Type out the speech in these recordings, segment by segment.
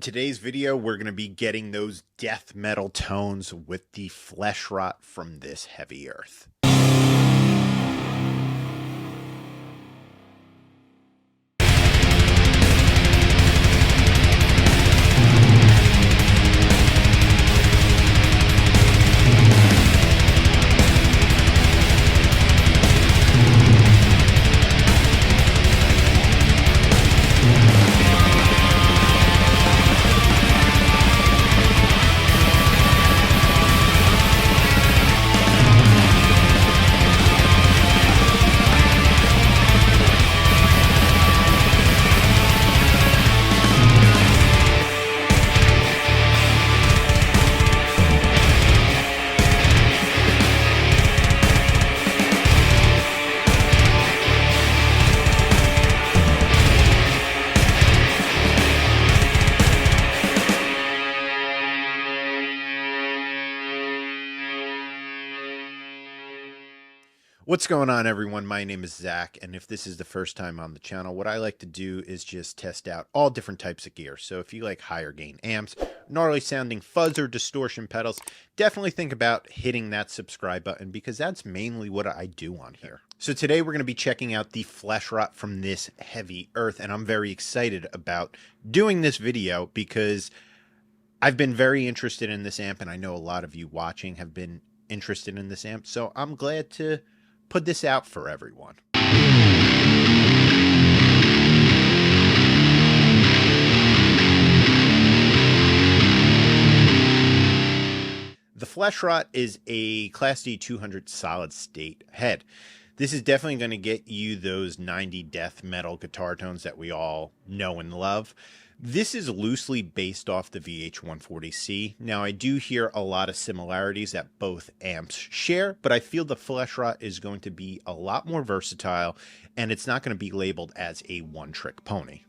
In today's video, we're going to be getting those death metal tones with the Fleshrot from this heavy earth. What's going on, everyone? My name is Zach, and if this is the first time on the channel, what I like to do is just test out all different types of gear. So if you like higher gain amps, gnarly sounding fuzz or distortion pedals, definitely think about hitting that subscribe button because that's mainly what I do on here. So today we're going to be checking out the Fleshrot from this heavy earth, and I'm very excited about doing this video because I've been very interested in this amp, and I know a lot of you watching have been interested in this amp, so I'm glad to put this out for everyone. The Fleshrot is a Class D 200 solid state head. This is definitely going to get you those 90 death metal guitar tones that we all know and love. This is loosely based off the VH140C. Now, I do hear a lot of similarities that both amps share, but I feel the Fleshrot is going to be a lot more versatile, and it's not going to be labeled as a one-trick pony.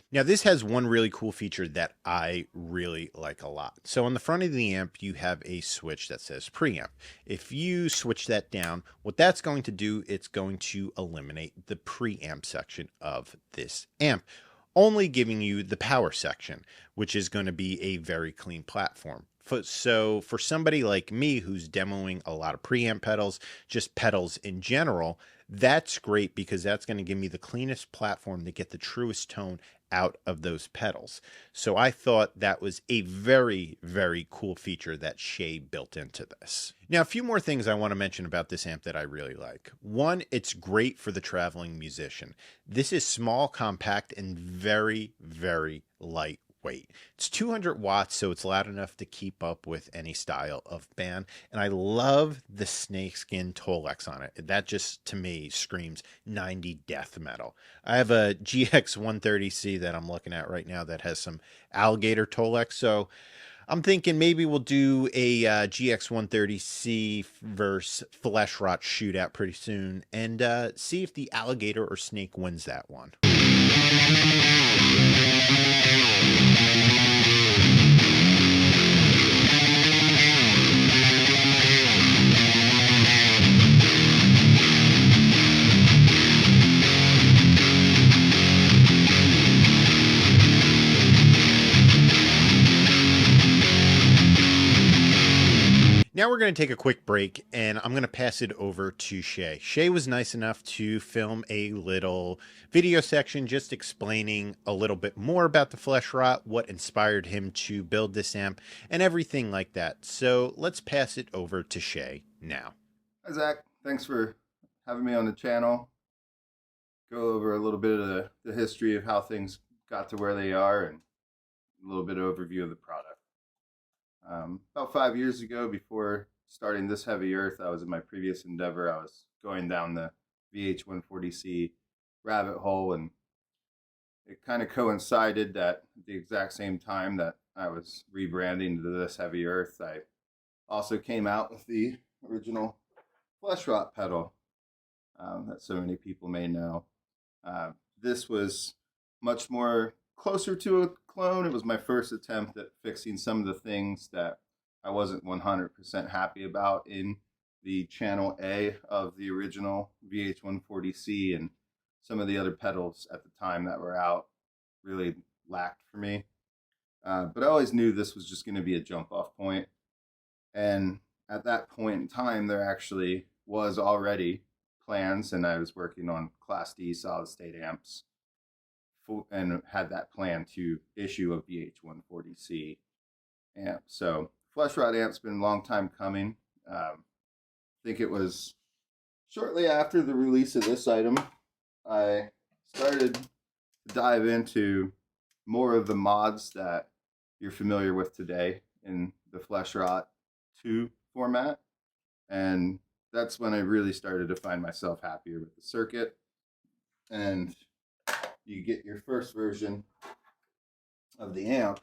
Now, this has one really cool feature that I really like a lot. So on the front of the amp, you have a switch that says preamp. If you switch that down, what that's going to do, it's going to eliminate the preamp section of this amp, only giving you the power section, which is going to be a very clean platform. So for somebody like me who's demoing a lot of preamp pedals, just pedals in general, that's great because that's going to give me the cleanest platform to get the truest tone out of those pedals. So I thought that was a very, very cool feature that Shea built into this. Now, a few more things I want to mention about this amp that I really like. One, it's great for the traveling musician. This is small, compact, and very, very lightweight. It's 200 watts, so it's loud enough to keep up with any style of band. And I love the snakeskin Tolex on it. That just, to me, screams 90 death metal. I have a GX130C that I'm looking at right now that has some alligator Tolex, so I'm thinking maybe we'll do a GX130C versus Fleshrot shootout pretty soon and see if the alligator or snake wins that one. Now we're going to take a quick break, and I'm going to pass it over to Shea. Shea was nice enough to film a little video section just explaining a little bit more about the Fleshrot, what inspired him to build this amp, and everything like that. So let's pass it over to Shea now. Hi, Zach. Thanks for having me on the channel. Go over a little bit of the history of how things got to where they are and a little bit of overview of the product. About 5 years ago, before starting this heavy earth, I was in my previous endeavor. I was going down the VH140C rabbit hole, and it kind of coincided that at the exact same time that I was rebranding to this heavy earth, I also came out with the original Fleshrot pedal that so many people may know. This was much more closer to a clone. It was my first attempt at fixing some of the things that I wasn't 100% happy about in the channel A of the original VH140C, and some of the other pedals at the time that were out really lacked for me. But I always knew this was just going to be a jump off point. And at that point in time, there actually was already plans, and I was working on Class D solid state amps and had that plan to issue a VH140C amp. So Fleshrot amp's been a long time coming. I think it was shortly after the release of this item, I started to dive into more of the mods that you're familiar with today in the Fleshrot 2 format. And that's when I really started to find myself happier with the circuit. And you get your first version of the amp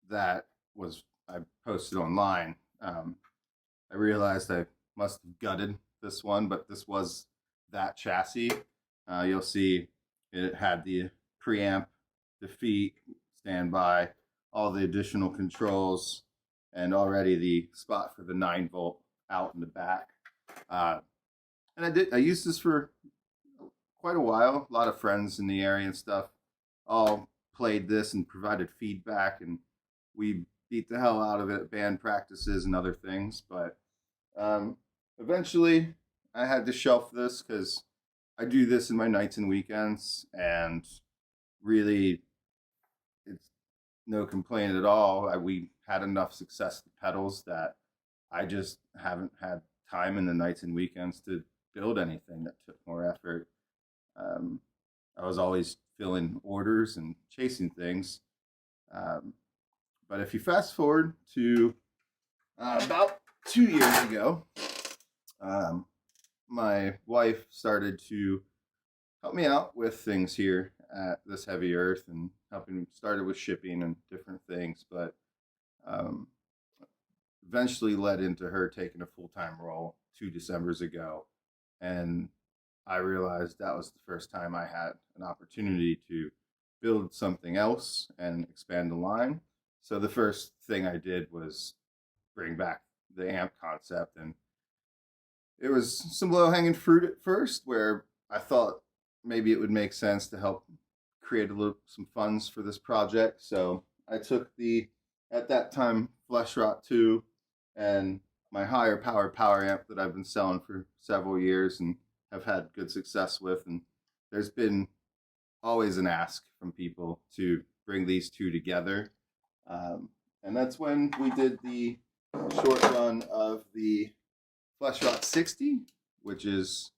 that was I posted online. I realized I must have gutted this one, but this was that chassis. You'll see it had the preamp, defeat, standby, all the additional controls, and already the spot for the 9-volt out in the back. And I used this for quite a while. A lot of friends in the area and stuff all played this and provided feedback, and we beat the hell out of it at band practices and other things. But eventually I had to shelf this because I do this in my nights and weekends, and really it's no complaint at all. We had enough success with pedals that I just haven't had time in the nights and weekends to build anything that took more effort. I was always filling orders and chasing things. But if you fast forward to about 2 years ago, my wife started to help me out with things here at This Heavy Earth, and helping started with shipping and different things, but eventually led into her taking a full-time role 2 Decembers ago. And I realized that was the first time I had an opportunity to build something else and expand the line. So the first thing I did was bring back the amp concept, and it was some low-hanging fruit at first, where I thought maybe it would make sense to help create some funds for this project. So I took at that time, Fleshrot 2 and my higher power amp that I've been selling for several years and have had good success with. And there's been always an ask from people to bring these two together. And that's when we did the short run of the Fleshrot 60, which is,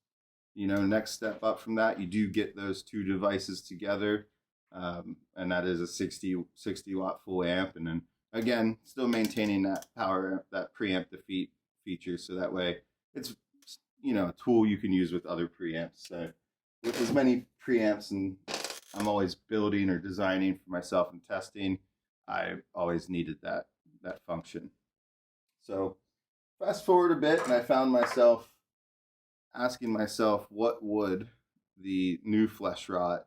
next step up from that. You do get those two devices together, and that is a 60 watt full amp, and then again still maintaining that power, that preamp defeat feature, so that way it's a tool you can use with other preamps. So with as many preamps and I'm always building or designing for myself and testing, I always needed that function. So fast forward a bit, and I found myself asking myself, what would the new Fleshrot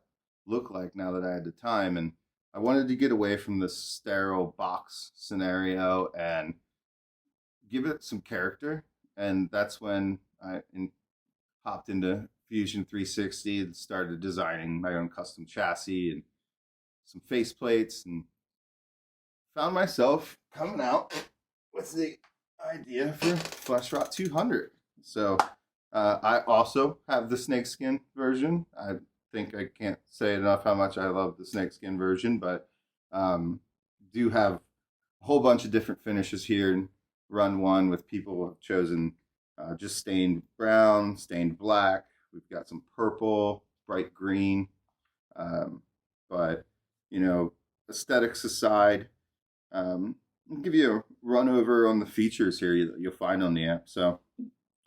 look like now that I had the time? And I wanted to get away from this sterile box scenario and give it some character. And that's when I hopped into Fusion 360 and started designing my own custom chassis and some faceplates, and found myself coming out with the idea for Fleshrot 200. So I also have the snakeskin version. I think I can't say enough how much I love the snakeskin version, but do have a whole bunch of different finishes here in run one, with people who have chosen just stained brown, stained black. We've got some purple, bright green. But, aesthetics aside, I'll give you a run over on the features here you'll find on the amp. So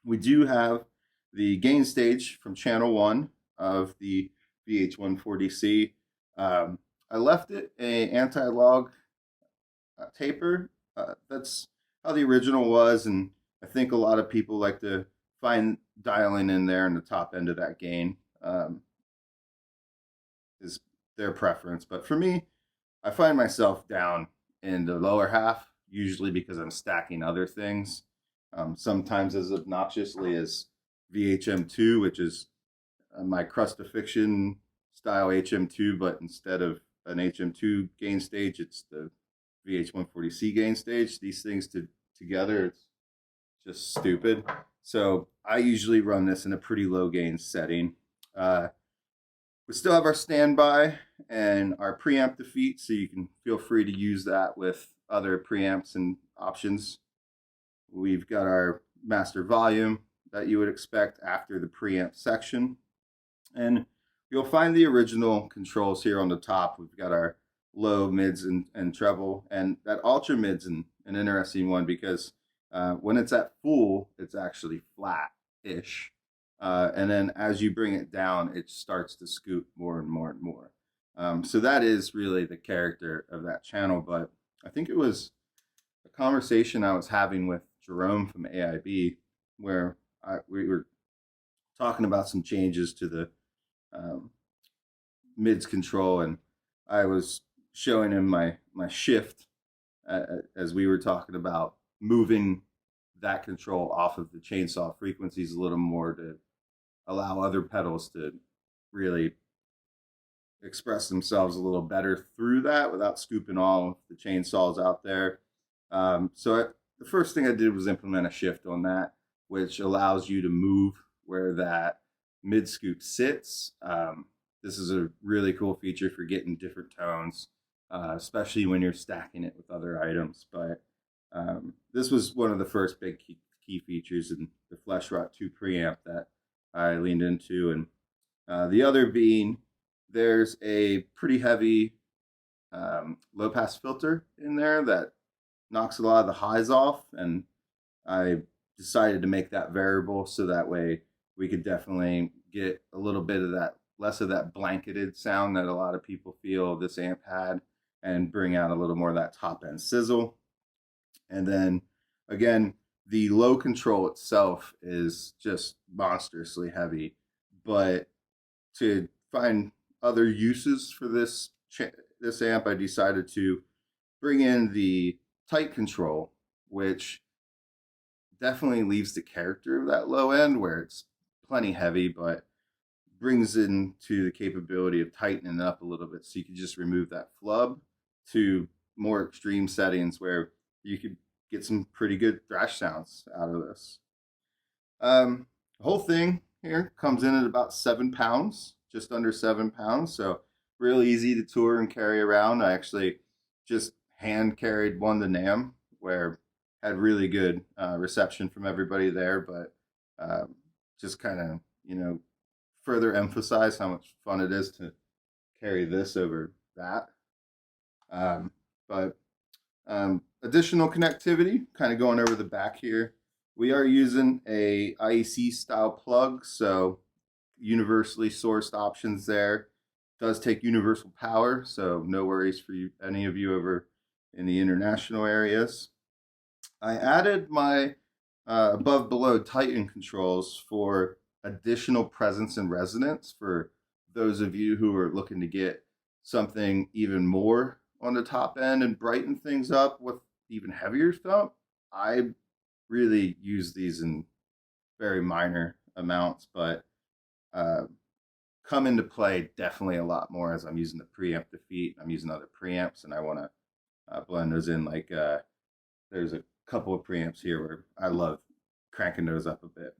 we do have the gain stage from channel 1 of the VH140C. I left it a anti-log taper. That's how the original was, and I think a lot of people like to find dialing in there in the top end of that gain is their preference. But for me, I find myself down in the lower half, usually because I'm stacking other things. Sometimes as obnoxiously as VHM2, which is my crucifixion style HM2, but instead of an HM2 gain stage, it's the VH140C gain stage. These things together, it's just stupid. So I usually run this in a pretty low gain setting. We still have our standby and our preamp defeat, so you can feel free to use that with other preamps and options. We've got our master volume that you would expect after the preamp section. And you'll find the original controls here on the top. We've got our low, mids, and treble. And that ultra mid's an interesting one because when it's at full, it's actually flat-ish. And then as you bring it down, it starts to scoot more and more and more. So that is really the character of that channel. But I think it was a conversation I was having with Jerome from AIB where we were talking about some changes to the mids control, and I was showing him my shift as we were talking about moving that control off of the chainsaw frequencies a little more to allow other pedals to really express themselves a little better through that without scooping all of the chainsaws out there. The first thing I did was implement a shift on that, which allows you to move where that mid scoop sits. This is a really cool feature for getting different tones, especially when you're stacking it with other items. But this was one of the first big key features in the Fleshrot 2 preamp that I leaned into. And the other being, there's a pretty heavy low pass filter in there that knocks a lot of the highs off, and I decided to make that variable so that way we could definitely get a little bit of that, less of that blanketed sound that a lot of people feel this amp had, and bring out a little more of that top end sizzle. And then again, the low control itself is just monstrously heavy, but to find other uses for this amp, I decided to bring in the tight control, which definitely leaves the character of that low end where it's plenty heavy, but brings into the capability of tightening it up a little bit, so you can just remove that flub to more extreme settings where you could get some pretty good thrash sounds out of this. The whole thing here comes in at about 7 pounds, just under 7 pounds, so real easy to tour and carry around. I actually just hand carried one to NAMM, where had really good reception from everybody there, but just kind of, further emphasize how much fun it is to carry this over that. But additional connectivity, kind of going over the back here. We are using a IEC style plug, so universally sourced options there. Does take universal power, so no worries for you, any of you over in the international areas. I added my above below Titan controls for additional presence and resonance for those of you who are looking to get something even more on the top end and brighten things up with even heavier stuff. I really use these in very minor amounts, but come into play definitely a lot more as I'm using the preamp defeat. I'm using other preamps, and I want to blend those in. Like there's a couple of preamps here where I love cranking those up a bit.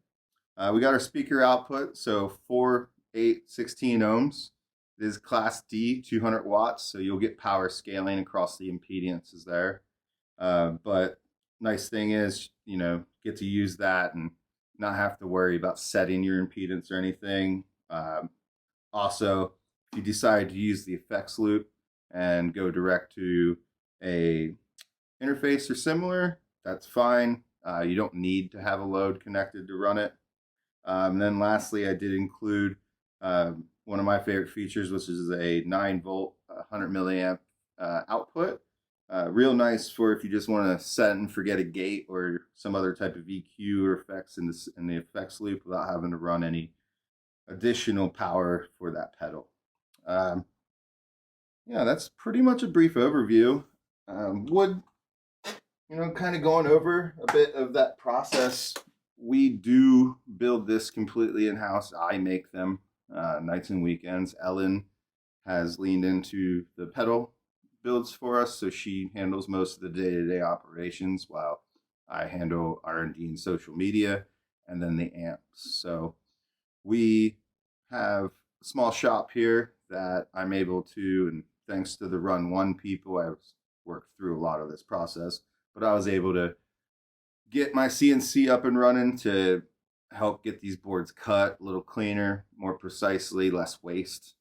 We got our speaker output, so 4, 8, 16 ohms. It is Class D, 200 watts, so you'll get power scaling across the impedances there. But nice thing is, get to use that and not have to worry about setting your impedance or anything. Also, if you decide to use the effects loop and go direct to a interface or similar, that's fine. You don't need to have a load connected to run it. And then lastly, I did include one of my favorite features, which is a 9-volt, 100 milliamp output. Real nice for if you just want to set and forget a gate or some other type of EQ or effects in the effects loop without having to run any additional power for that pedal. Yeah, that's pretty much a brief overview. Wood, kind of going over a bit of that process. We do build this completely in-house. I make them nights and weekends. Ellen has leaned into the pedal builds for us, so she handles most of the day-to-day operations while I handle R&D and social media, and then the amps. So we have a small shop here that I'm able to, and thanks to the Run One people, I've worked through a lot of this process, but I was able to get my CNC up and running to help get these boards cut a little cleaner, more precisely, less waste.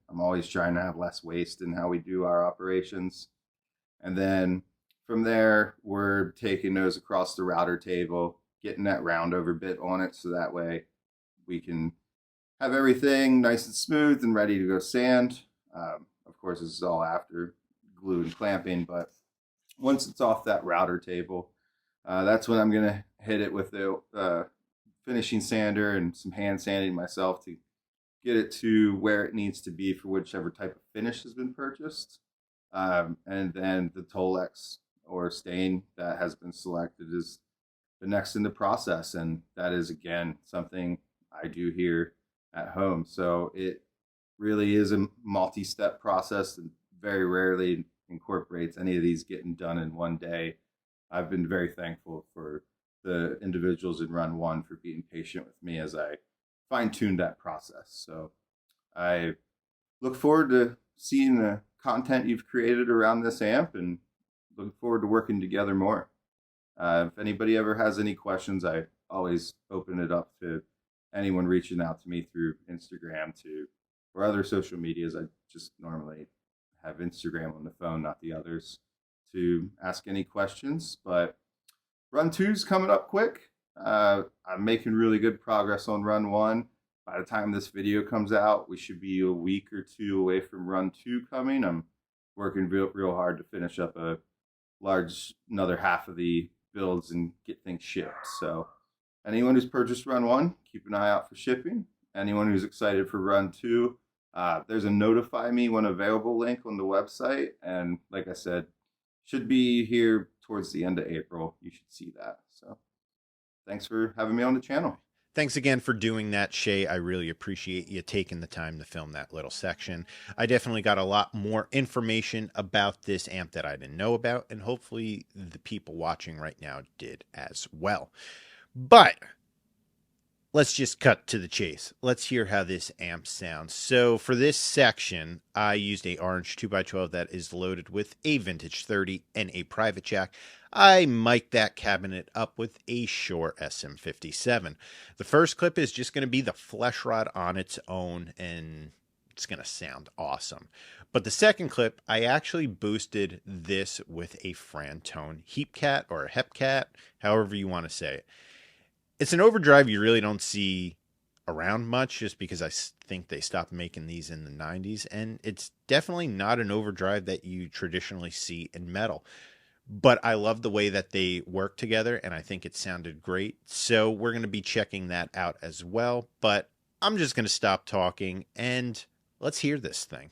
I'm always trying to have less waste in how we do our operations. And then from there, we're taking those across the router table, getting that round over bit on it so that way we can have everything nice and smooth and ready to go sand. Of course, this is all after glue and clamping, but once it's off that router table, that's when I'm going to hit it with the finishing sander and some hand sanding myself to get it to where it needs to be for whichever type of finish has been purchased. And then the Tolex or stain that has been selected is the next in the process. And that is, again, something I do here at home. So it really is a multi-step process and very rarely incorporates any of these getting done in one day. I've been very thankful for the individuals in Run One for being patient with me as I fine-tuned that process. So I look forward to seeing the content you've created around this amp and look forward to working together more. If anybody ever has any questions, I always open it up to anyone reaching out to me through Instagram or other social medias. I just normally have Instagram on the phone, not the others, to ask any questions. But Run 2's coming up quick. I'm making really good progress on Run 1. By the time this video comes out, we should be a week or two away from Run 2 coming. I'm working real hard to finish up another half of the builds and get things shipped. So anyone who's purchased Run 1, keep an eye out for shipping. Anyone who's excited for Run 2, there's a notify me when available link on the website. And like I said, should be here towards the end of April. You should see that. So thanks for having me on the channel. Thanks again for doing that, Shea. I really appreciate you taking the time to film that little section. I definitely got a lot more information about this amp that I didn't know about, and hopefully the people watching right now did as well. But let's just cut to the chase. Let's hear how this amp sounds. So for this section, I used a orange 2x12 that is loaded with a vintage 30 and a private jack. I mic'd that cabinet up with a Shure SM57. The first clip is just going to be the Fleshrot on its own, and it's going to sound awesome. But the second clip, I actually boosted this with a Frantone Hep Cat or Hep Cat, however you want to say it. It's an overdrive you really don't see around much just because I think they stopped making these in the 90s, and it's definitely not an overdrive that you traditionally see in metal. But I love the way that they work together, and I think it sounded great. So we're going to be checking that out as well. But I'm just going to stop talking, and let's hear this thing.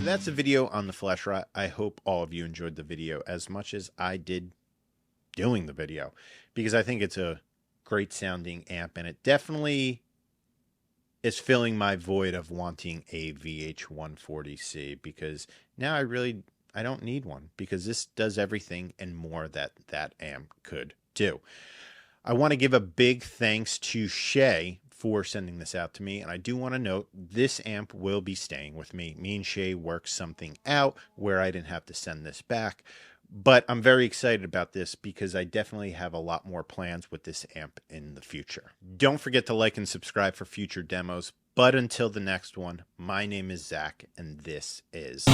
So that's the video on the Fleshrot. I hope all of you enjoyed the video as much as I did doing the video, because I think it's a great sounding amp, and it definitely is filling my void of wanting a VH140C, because now I don't need one, because this does everything and more that that amp could do. I want to give a big thanks to Shea for sending this out to me, and I do want to note this amp will be staying with me. Me and Shea worked something out where I didn't have to send this back, but I'm very excited about this because I definitely have a lot more plans with this amp in the future. Don't forget to like and subscribe for future demos, but until the next one, my name is Zach, and this is